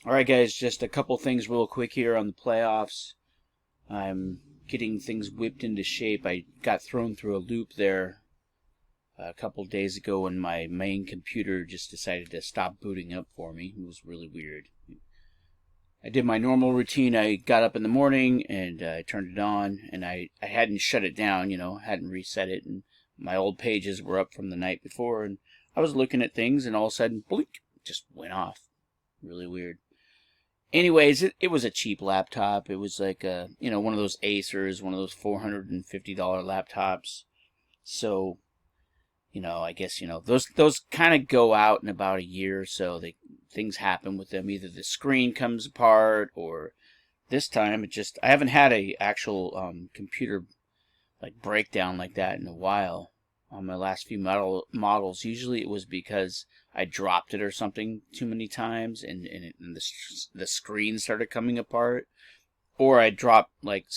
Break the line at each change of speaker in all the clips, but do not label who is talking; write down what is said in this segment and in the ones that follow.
All right, guys, just a couple things real quick here on the playoffs. I'm getting things whipped into shape. I got thrown through a loop there a couple days ago when my main computer just decided to stop booting up for me. It was really weird. I did my normal routine. I got up in the morning and I turned it on, and I hadn't shut it down, hadn't reset it, and my old pages were up from the night before, and I was looking at things, and all of a sudden, blink, just went off. Really weird. Anyways, it was a cheap laptop. It was like one of those Acers, one of those $450 laptops. So, I guess those kind of go out in about a year or so. Things happen with them. Either the screen comes apart, or this time I haven't had a actual computer like breakdown like that in a while on my last few models. Usually it was because I dropped it or something too many times, and the screen started coming apart, or I dropped like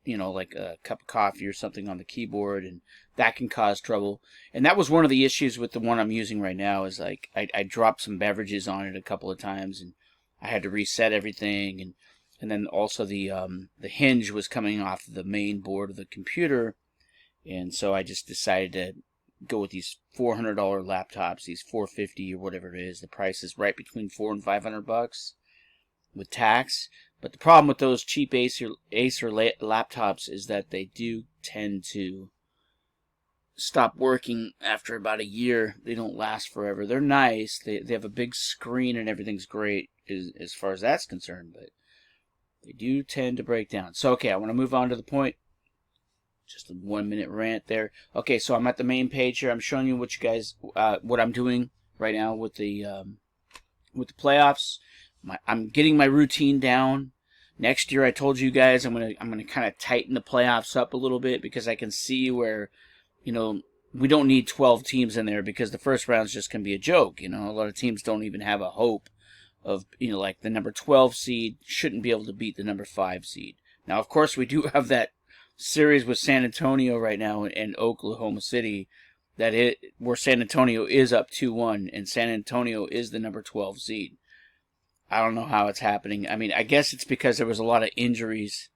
like a cup of coffee or something on the keyboard, and that can cause trouble. And that was one of the issues with the one I'm using right now. Is like I dropped some beverages on it a couple of times, and I had to reset everything, and then also the hinge was coming off the main board of the computer, and so I just decided to go with these $400 laptops, these 450 or whatever it is. The price is right between $400 and $500 with tax. But the problem with those cheap Acer laptops is that they do tend to stop working after about a year. They don't last forever. They're nice. They have a big screen and everything's great as far as that's concerned, but they do tend to break down. So, okay, I want to move on to the point. Just a 1 minute rant there. Okay, so I'm at the main page here. I'm showing you what I'm doing right now with the playoffs. I'm getting my routine down. Next year, I told you guys I'm gonna kind of tighten the playoffs up a little bit, because I can see where, we don't need 12 teams in there, because the first round's just gonna be a joke. A lot of teams don't even have a hope of, like the number 12 seed shouldn't be able to beat the number 5 seed. Now, of course, we do have that series with San Antonio right now and Oklahoma City, where San Antonio is up 2-1, and San Antonio is the number 12 seed. I don't know how it's happening. I mean, I guess it's because there was a lot of injuries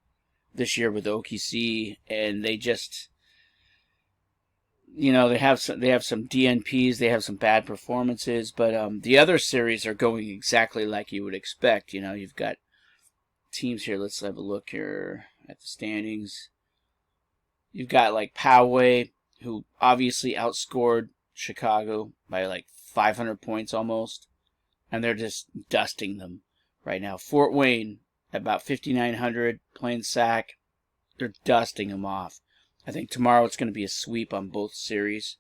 this year with OKC, and they just, they have some DNPs, they have some bad performances, but the other series are going exactly like you would expect. You've got teams here. Let's have a look here at the standings. You've got like Poway, who obviously outscored Chicago by like 500 points almost, and they're just dusting them right now. Fort Wayne, about 5,900, playing Sac. They're dusting them off. I think tomorrow it's going to be a sweep on both series.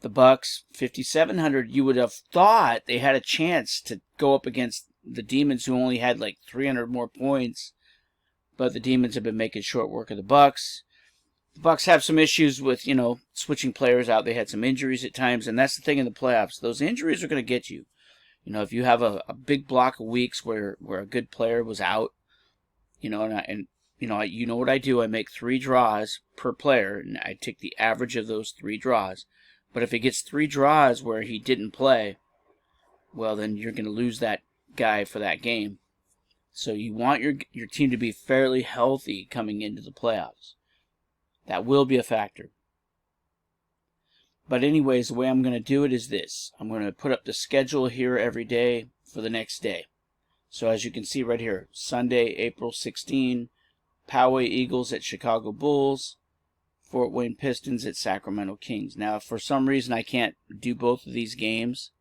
The Bucks, 5,700. You would have thought they had a chance to go up against the Demons, who only had like 300 more points, but the Demons have been making short work of the Bucks. The Bucks have some issues with, switching players out. They had some injuries at times, and that's the thing in the playoffs. Those injuries are going to get you. If you have a big block of weeks where a good player was out, you know what I do? I make 3 draws per player, and I take the average of those 3 draws. But if it gets 3 draws where he didn't play, well, then you're going to lose that guy for that game. So you want your team to be fairly healthy coming into the playoffs. That will be a factor. But anyways, the way I'm going to do it is this. I'm going to put up the schedule here every day for the next day. So as you can see right here, Sunday, April 16, Poway Eagles at Chicago Bulls, Fort Wayne Pistons at Sacramento Kings. Now, if for some reason I can't do both of these games,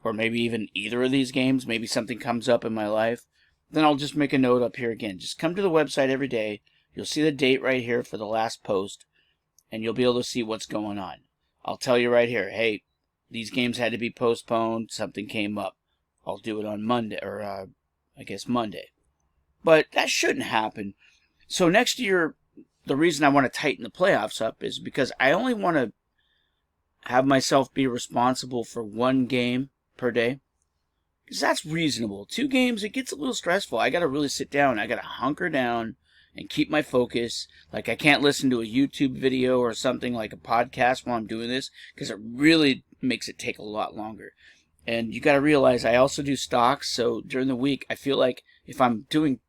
or maybe even either of these games, maybe something comes up in my life, then I'll just make a note up here again. Just come to the website every day. You'll see the date right here for the last post, and you'll be able to see what's going on. I'll tell you right here, hey, these games had to be postponed. Something came up. I'll do it on Monday, or I guess Monday. But that shouldn't happen. So next year, the reason I want to tighten the playoffs up is because I only want to have myself be responsible for 1 game per day. Because that's reasonable. 2 games, it gets a little stressful. I got to really sit down. I got to hunker down and keep my focus. Like, I can't listen to a YouTube video or something like a podcast while I'm doing this, because it really makes it take a lot longer. And you got to realize I also do stocks, so during the week I feel like if I'm doing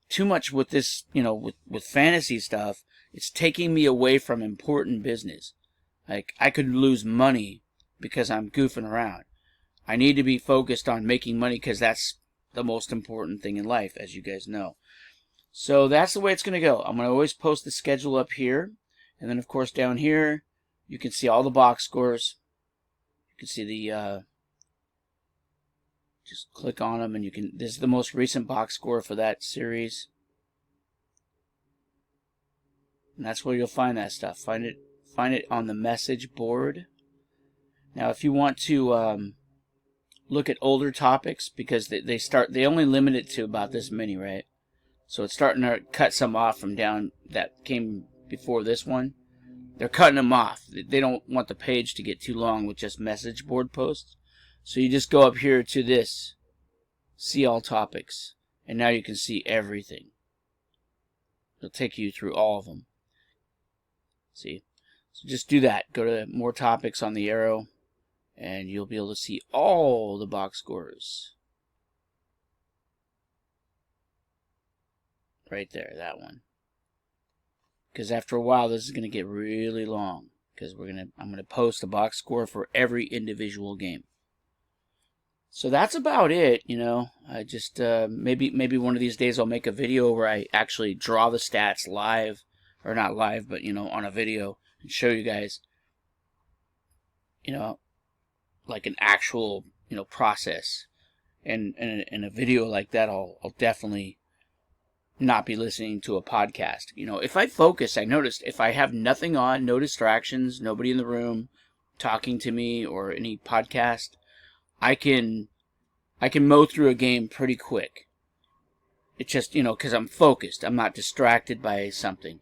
too much with this, with fantasy stuff, it's taking me away from important business. Like, I could lose money because I'm goofing around. I need to be focused on making money because that's the most important thing in life, as you guys know. So that's the way it's going to go. I'm going to always post the schedule up here. And then, of course, down here, you can see all the box scores. You can see the, just click on them and you can, this is the most recent box score for that series. And that's where you'll find that stuff. Find it on the message board. Now, if you want to look at older topics, because they only limit it to about this many, right? So it's starting to cut some off from down that came before this one. They're cutting them off. They don't want the page to get too long with just message board posts. So you just go up here to this, see all topics, and now you can see everything. It'll take you through all of them. See? So just do that. Go to more topics on the arrow, and you'll be able to see all the box scores. Right there, that one. Because after a while, this is going to get really long. Because I'm gonna post a box score for every individual game. So that's about it. I just maybe one of these days I'll make a video where I actually draw the stats live, or not live, but on a video, and show you guys. Like an actual process. And in a video like that, I'll definitely not be listening to a podcast. If I focus, I noticed if I have nothing on, no distractions, nobody in the room talking to me or any podcast, I can mow through a game pretty quick. It's just, because I'm focused. I'm not distracted by something.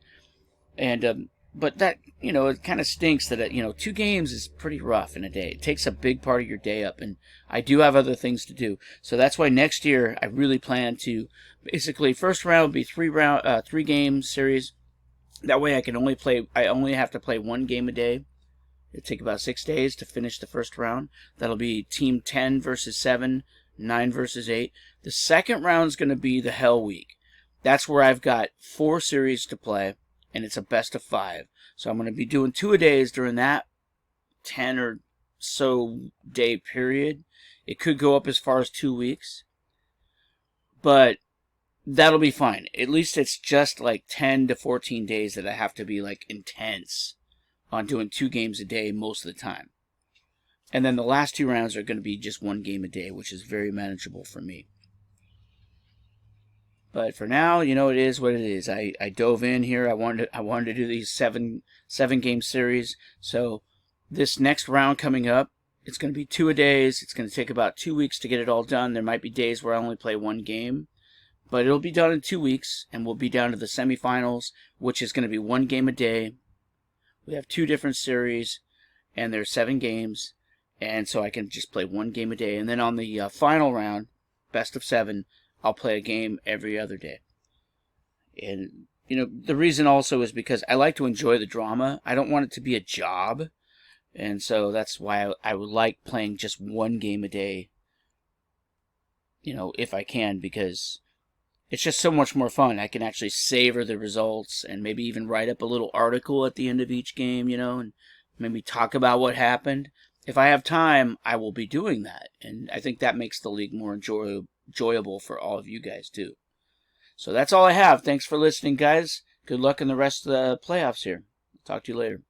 And but that, it kind of stinks that 2 games is pretty rough in a day. It takes a big part of your day up, and I do have other things to do. So that's why next year I really plan to basically, first round would be 3 game series. That way I only have to play 1 game a day. It'll take about 6 days to finish the first round. That'll be team 10 versus 7, 9 versus 8. The second round is going to be the Hell Week. That's where I've got 4 series to play, and it's a best of 5. So I'm going to be doing 2 a days during that 10 or so day period. It could go up as far as 2 weeks, but that'll be fine. At least it's just like 10 to 14 days that I have to be like intense on doing 2 games a day most of the time. And then the last 2 rounds are going to be just 1 game a day, which is very manageable for me. But for now, it is what it is. I dove in here. I wanted to do these 7 game series. So this next round coming up, it's going to be 2 a days. It's going to take about 2 weeks to get it all done. There might be days where I only play 1 game, but it'll be done in 2 weeks, and we'll be down to the semifinals, which is going to be 1 game a day. We have 2 different series, and there's 7 games, and so I can just play 1 game a day. And then on the final round, best of 7, I'll play a game every other day. And, the reason also is because I like to enjoy the drama. I don't want it to be a job. And so that's why I would like playing just 1 game a day, if I can, because it's just so much more fun. I can actually savor the results and maybe even write up a little article at the end of each game, and maybe talk about what happened. If I have time, I will be doing that. And I think that makes the league more enjoyable for all of you guys too. So that's all I have. Thanks for listening, guys. Good luck in the rest of the playoffs here. Talk to you later.